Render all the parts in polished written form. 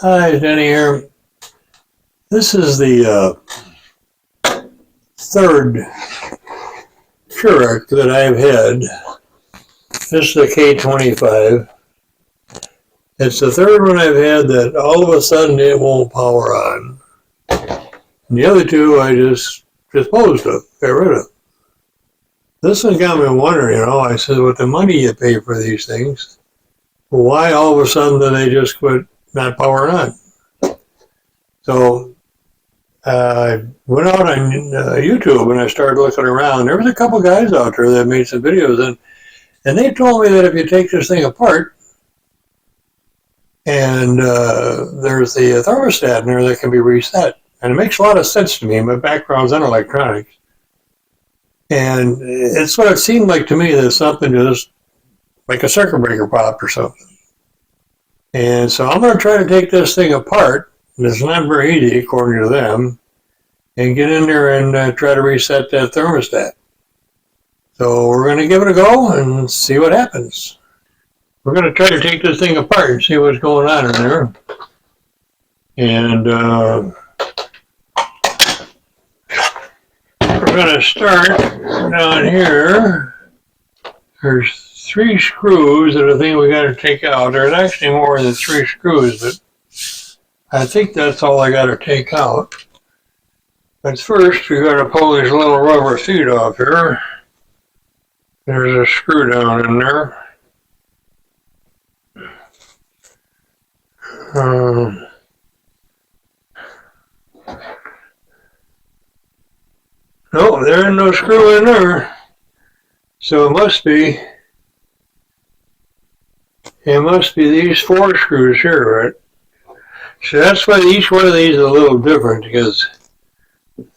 Hi, Denny here. This is the third Keurig that I've had. This is the K25. It's the third one I've had that all of a sudden it won't power on. And the other two I just disposed of, got rid of. This one got me wondering, I said, with the money you pay for these things, why all of a sudden do they just quit not powering on? So I went out on YouTube and I started looking around. There was a couple guys out there that made some videos, and they told me that if you take this thing apart, and there's the thermostat in there that can be reset. And it makes a lot of sense to me. My background's in electronics. And it's what it seemed like to me, that something just like a circuit breaker popped or something. And so I'm going to try to take this thing apart. And it's not very easy, according to them, and get in there and try to reset that thermostat. So we're going to give it a go and see what happens. We're going to try to take this thing apart and see what's going on in there. And we're going to start down here. There's 3 screws that I think we got to take out. There's actually more than 3 screws, but I think that's all I got to take out. But first, we got to pull these little rubber feet off here. There's a screw down in there. No, there ain't no screw in there. So it must be these 4 screws here, right? So that's why each one of these is a little different, because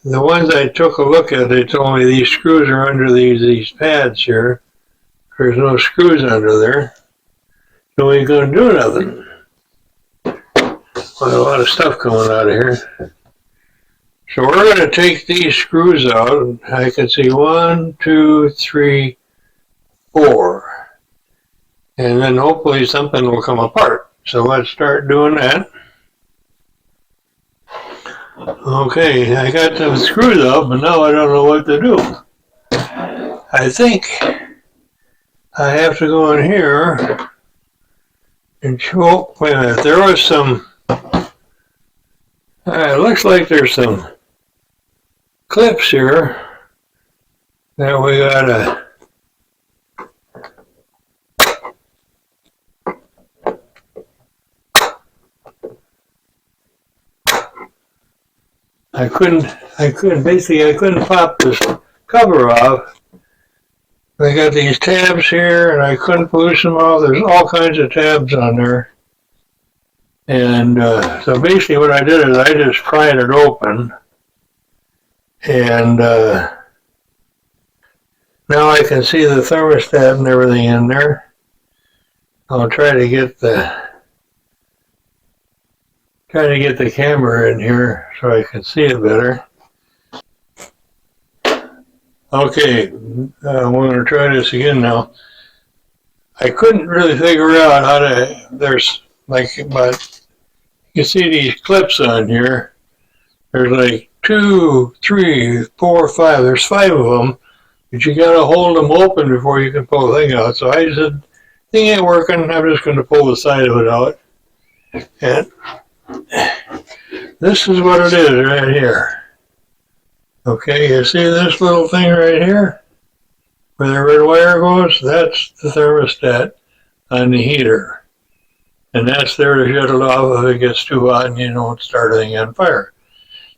the ones I took a look at, they told me these screws are under these pads here. There's no screws under there. So we ain't gonna do nothing. Well, a lot of stuff coming out of here. So we're going to take these screws out. I can see 1, 2, 3, 4. And then hopefully something will come apart. So let's start doing that. Okay, I got them screws up, but now I don't know what to do. I think I have to go in here and show. Wait a minute, there was some. It looks like there's some clips here that we gotta I couldn't pop this cover off. I got these tabs here and I couldn't loosen them off. There's all kinds of tabs on there. And so basically what I did is I just pried it open, and now I can see the thermostat and everything in there. I'll try to get the camera in here so I can see it better. Okay, I'm going to try this again now. I couldn't really figure out how to, but you see these clips on here. There's like 2, 3, 4, 5. There's 5 of them, but you got to hold them open before you can pull the thing out. So I said, thing ain't working. I'm just going to pull the side of it out. And this is what it is right here. Okay, you see this little thing right here? Where the red wire goes? That's the thermostat on the heater. And that's there to shut it off if it gets too hot and you don't start anything on fire.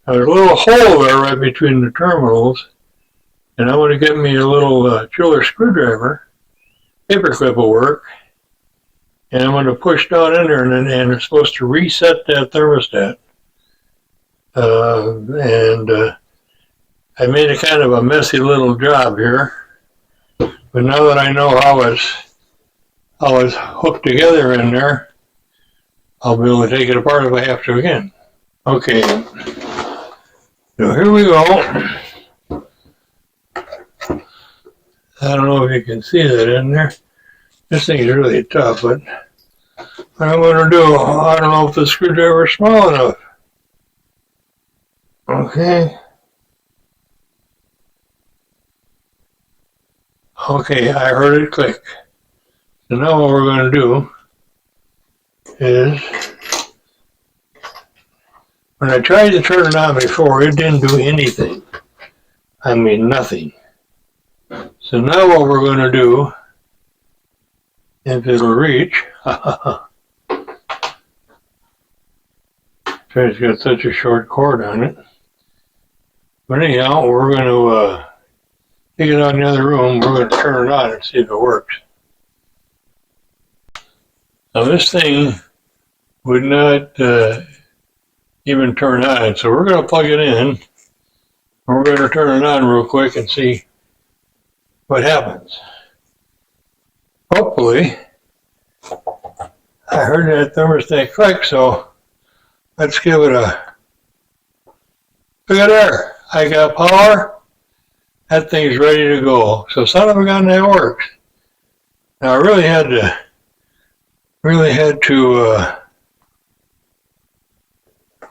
Now there's a little hole there right between the terminals, and I'm going to get me a little chiller screwdriver. Paperclip will work. And I'm going to push down in there, and it's supposed to reset that thermostat. I made a kind of a messy little job here, but now that I know how it's hooked together in there, I'll be able to take it apart if I have to again. Okay, so here we go. I don't know if you can see that in there. This thing is really tough, but what I'm going to do, I don't know if the screwdriver is small enough. Okay. Okay, I heard it click. So now what we're going to do is, when I tried to turn it on before, it didn't do anything. I mean, nothing. So now what we're going to do, if it'll reach, it's got such a short cord on it. But anyhow, we're going to take it out in the other room. We're going to turn it on and see if it works. Now this thing would not even turn on, so we're going to plug it in. We're going to turn it on real quick and see what happens. Hopefully, I heard that thermostat click, so let's give it a, look at there, I got power, that thing's ready to go. So son of a gun, that works. Now I really had to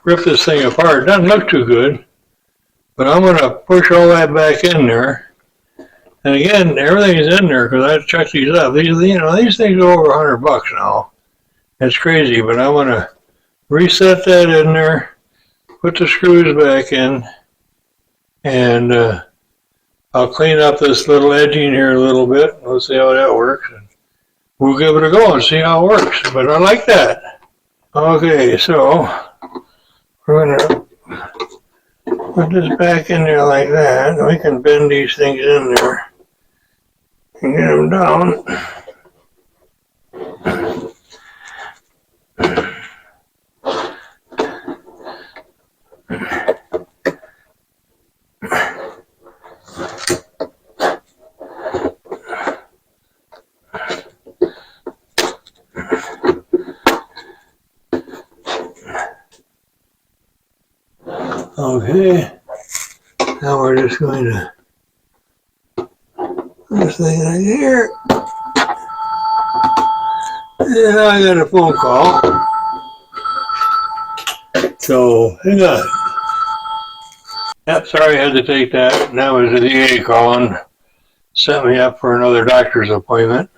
rip this thing apart. It doesn't look too good, but I'm going to push all that back in there. And again, everything is in there because I checked these up. These things are over $100 now. It's crazy, but I'm going to reset that in there, put the screws back in, and I'll clean up this little edging here a little bit. Let's see how that works. And we'll give it a go and see how it works. But I like that. Okay, so we're going to put this back in there like that. We can bend these things in there and get them down. Okay, now we're just going to put this thing right here. And I got a phone call. So, hang on. Yep, sorry I had to take that. And that was the DA calling. Set me up for another doctor's appointment.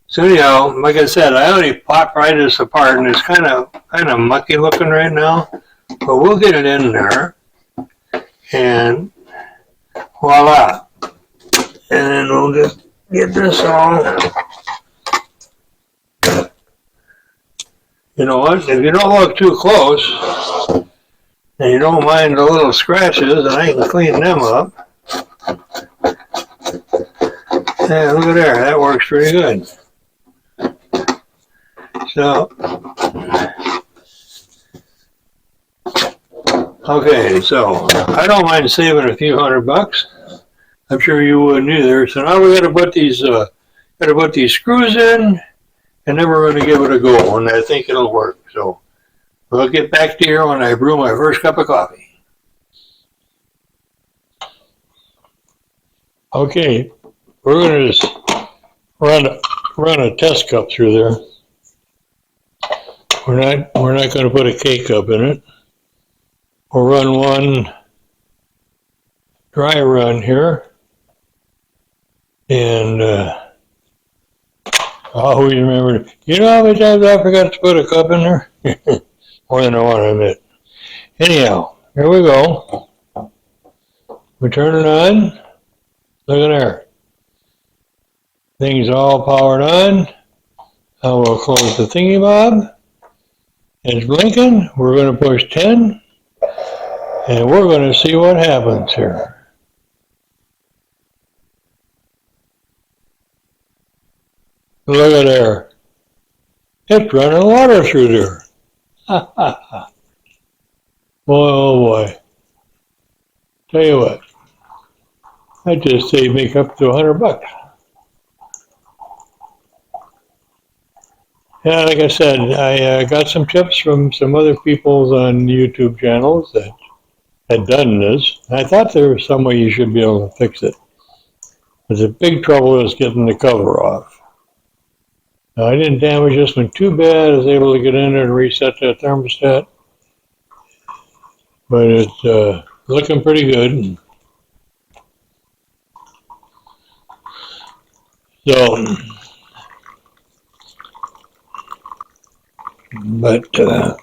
So anyhow, like I said, I already pried this apart and it's kind of mucky looking right now. But we'll get it in there, and voila. And then we'll just get this all. You know what? If you don't look too close, and you don't mind the little scratches, and I can clean them up. Yeah, look at there. That works pretty good. So. Okay, so I don't mind saving a few $100. I'm sure you wouldn't either. So now we got to put these screws in, and then we're going to give it a go, and I think it'll work. So we'll get back to here when I brew my first cup of coffee. Okay, we're going to just run a test cup through there. We're not going to put a K cup in it. We'll run one dry run here, and I always remember, you know how many times I forgot to put a cup in there? More than I want to admit. Anyhow, here we go. We turn it on. Look at there. Thing's all powered on. I will close the thingy bob. It's blinking. We're going to push 10. And we're going to see what happens here. Look at there. It's running water through there. Ha ha ha. Boy, oh boy. Tell you what. That just saved me up to $100. Yeah, like I said, I got some tips from some other people on YouTube channels that had done this. I thought there was some way you should be able to fix it. But the big trouble is getting the cover off. I didn't damage this one too bad. I was able to get in there and reset that thermostat. But it's looking pretty good. So, but I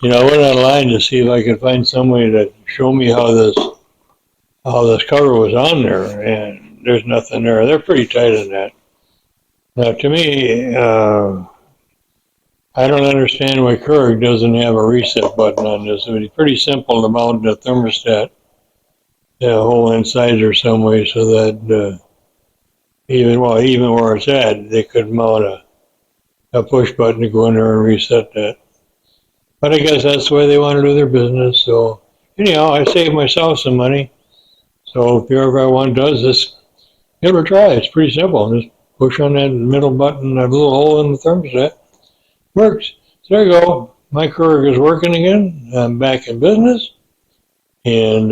went online to see if I could find some way to show me how this cover was on there, and there's nothing there. They're pretty tight on that. Now, to me, I don't understand why Keurig doesn't have a reset button on this. It would be pretty simple to mount the thermostat, the whole inside or some way, so that even where it's at, they could mount a push button to go in there and reset that. But I guess that's the way they want to do their business. So anyhow, I saved myself some money. So if everyone does this, give it a try. It's pretty simple. Just push on that middle button, that little hole in the thermostat. Works. So there you go. My Keurig is working again. I'm back in business. And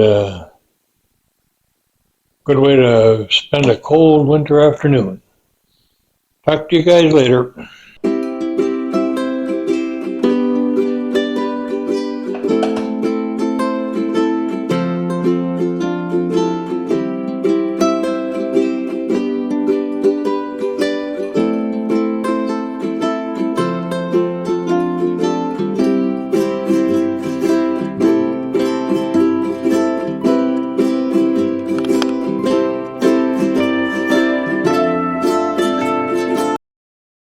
good way to spend a cold winter afternoon. Talk to you guys later.